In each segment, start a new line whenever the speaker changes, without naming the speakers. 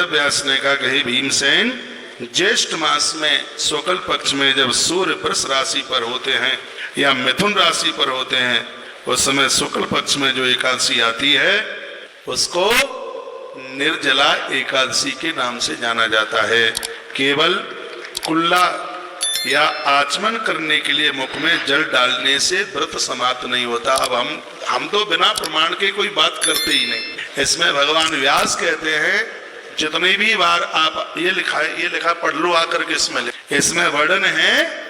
व्यास ने कहा कि भीमसेन, ज्येष्ठ मास में शुक्ल पक्ष में जब सूर्य वृष राशि पर होते हैं या मिथुन राशि पर होते हैं, उस समय शुक्ल पक्ष में जो एकादशी आती है उसको निर्जला एकादशी के नाम से जाना जाता है। केवल कुल्ला या आचमन करने के लिए मुख में जल डालने से व्रत समाप्त नहीं होता। अब हम तो बिना प्रमाण के कोई बात करते ही नहीं। इसमें भगवान व्यास कहते हैं, जितनी भी बार आप ये लिखा पढ़ लो आकर के, इसमें वर्णन है,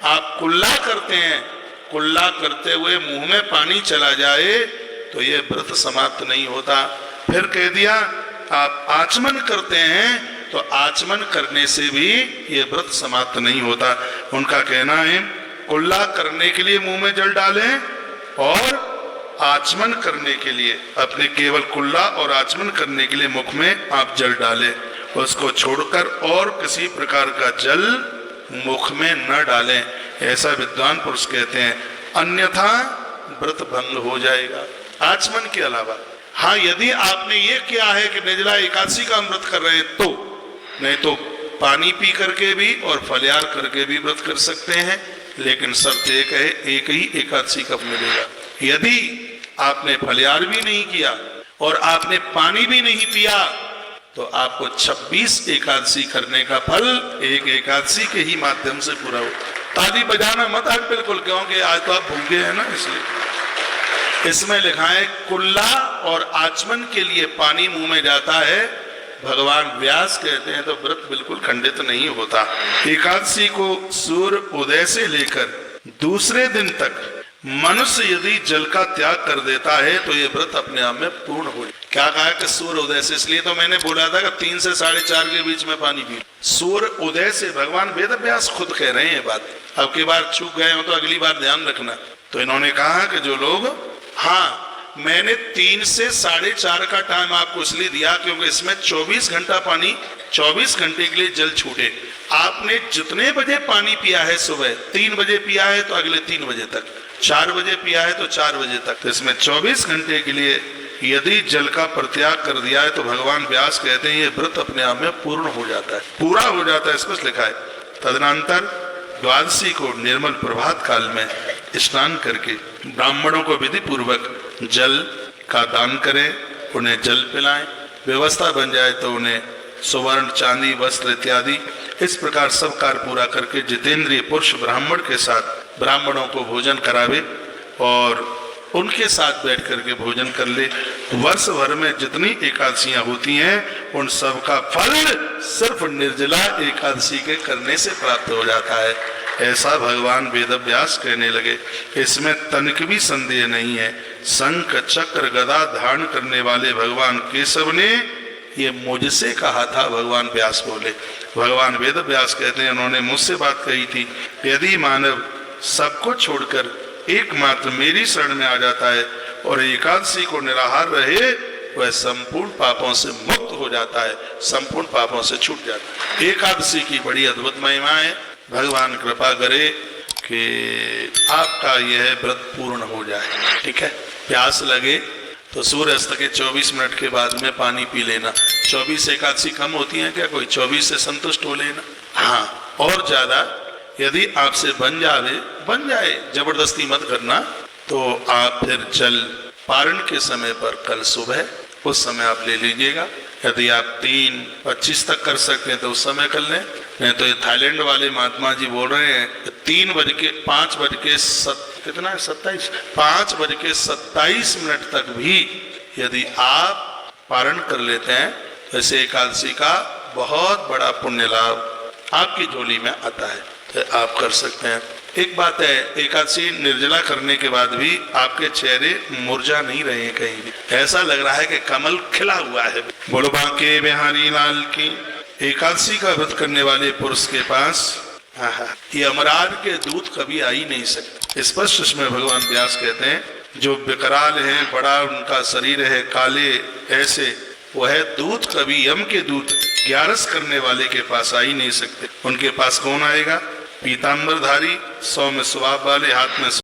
आप कुल्ला करते हैं, कुल्ला करते हुए मुंह में पानी चला जाए तो ये व्रत समाप्त नहीं होता। फिर कह दिया आप आचमन करते हैं तो आचमन करने से भी ये व्रत समाप्त नहीं होता। उनका कहना है कुल्ला करने के लिए मुंह में जल डालें और आचमन करने के लिए, अपने केवल कुल्ला और आचमन करने के लिए मुख में आप जल डालें, उसको छोड़कर और किसी प्रकार का जल मुख में न डालें, ऐसा विद्वान पुरुष कहते हैं, अन्यथा व्रत भंग हो जाएगा। आचमन के अलावा हाँ, यदि आपने ये किया है कि निर्जला एकादशी का व्रत कर रहे हैं तो, नहीं तो पानी पी करके भी और फलहार करके भी व्रत कर सकते हैं, लेकिन शर्त एक है, एक ही एकादशी कब मिलेगा। यदि आपने फलहार भी नहीं किया और आपने पानी भी नहीं पिया तो आपको 26 एकादशी करने का फल एक एकादशी के ही माध्यम से पूरा हो। ताली बजाना मत आज बिल्कुल, क्योंकि आज तो आप भूखे हैं ना, इसलिए इसमें लिखा है कुल्ला और आचमन के लिए पानी मुंह में जाता है, भगवान व्यास कहते हैं तो व्रत बिल्कुल खंडित नहीं होता। एकादशी को सूर्य उदय से लेकर दूसरे दिन तक मनुष्य यदि जल का त्याग कर देता है तो ये व्रत अपने आप में पूर्ण हो। क्या कहा कि सूर्य उदय से, इसलिए तो मैंने बोला था कि 3 से 4:30 के बीच में पानी पी। सूर्य उदय से, भगवान वेद व्यास खुद कह रहे हैं बात। अब की बार चूक गए हो तो अगली बार ध्यान रखना। तो इन्होंने कहा कि जो लोग, हाँ मैंने 3 से 4:30 का टाइम आपको इसलिए दिया क्योंकि इसमें 24 घंटा पानी, 24 घंटे के लिए जल छूटे। आपने जितने बजे पानी पिया है, सुबह 3 बजे पिया है तो अगले 3 बजे तक, 4 बजे पिया है तो 4 बजे तक, तो इसमें 24 घंटे के लिए यदि जल का परित्याग कर दिया है तो भगवान व्यास कहते हैं ये व्रत अपने आप में पूर्ण हो जाता है, पूरा हो जाता है, स्पष्ट लिखा है। तदनंतर द्वादशी को निर्मल प्रभात काल में स्नान करके ब्राह्मणों को विधि पूर्वक जल का दान करें, उन्हें जल पिलाएं, व्यवस्था बन जाए तो उन्हें सुवर्ण चांदी वस्त्र इत्यादि इस प्रकार सब कार्य पूरा करके जितेंद्रिय पुरुष ब्राह्मण के साथ ब्राह्मणों को भोजन करावे और उनके साथ बैठ करके भोजन कर ले। वर्ष भर में जितनी एकादशियां होती हैं उन सब का फल सिर्फ निर्जला एकादशी के करने से प्राप्त हो जाता है, ऐसा भगवान वेदव्यास कहने लगे। इसमें तनिक भी संदेह नहीं है। शंख चक्र गदा धारण करने वाले भगवान केशव ने ये मुझसे कहा था, भगवान व्यास बोले। भगवान वेद व्यास कहते हैं उन्होंने मुझसे बात कही थी, यदि मानव सबको छोड़कर एकमात्र मेरी शरण में आ जाता है और एकादशी को निराहार रहे, वह संपूर्ण पापों से मुक्त हो जाता है, संपूर्ण पापों से छूट जाता है। एकादशी की बड़ी अद्भुत महिमा है। भगवान कृपा करे कि आपका यह व्रत पूर्ण हो जाए। ठीक है, प्यास लगे तो सूर्यास्त के 24 मिनट के बाद में पानी पी लेना। 24 एकादशी कम होती है क्या? कोई 24 से संतुष्ट हो लेना। हाँ, और ज्यादा यदि आपसे बन जाए, जबरदस्ती मत करना। तो आप फिर जल पारण के समय पर कल सुबह उस समय आप ले लीजिएगा। यदि आप 3:25 तक कर सकते हैं तो उस समय कर लें, नहीं तो ये थाईलैंड वाले महात्मा जी बोल रहे हैं 5:27 तक भी यदि आप पारण कर लेते हैं तो ऐसे एकादशी का बहुत बड़ा पुण्य लाभ आपकी झोली में आता है, तो आप कर सकते हैं। एक बात है, एकादशी निर्जला करने के बाद भी आपके चेहरे मुरझा नहीं रहे, कहीं भी ऐसा लग रहा है कि कमल खिला हुआ है। बोलो बांके बिहारी लाल की। एकादशी का व्रत करने वाले पुरुष के पास ये अमरार के दूत कभी आ ही नहीं सकते। स्पष्ट इसमें भगवान व्यास कहते हैं जो विकराल है, बड़ा उनका शरीर है, काले ऐसे, वह दूत कभी यम के दूत ग्यारस करने वाले के पास आ ही नहीं सकते। उनके पास कौन आएगा? पीताम्बरधारी, सौम्य स्वभाव वाले, हाथ में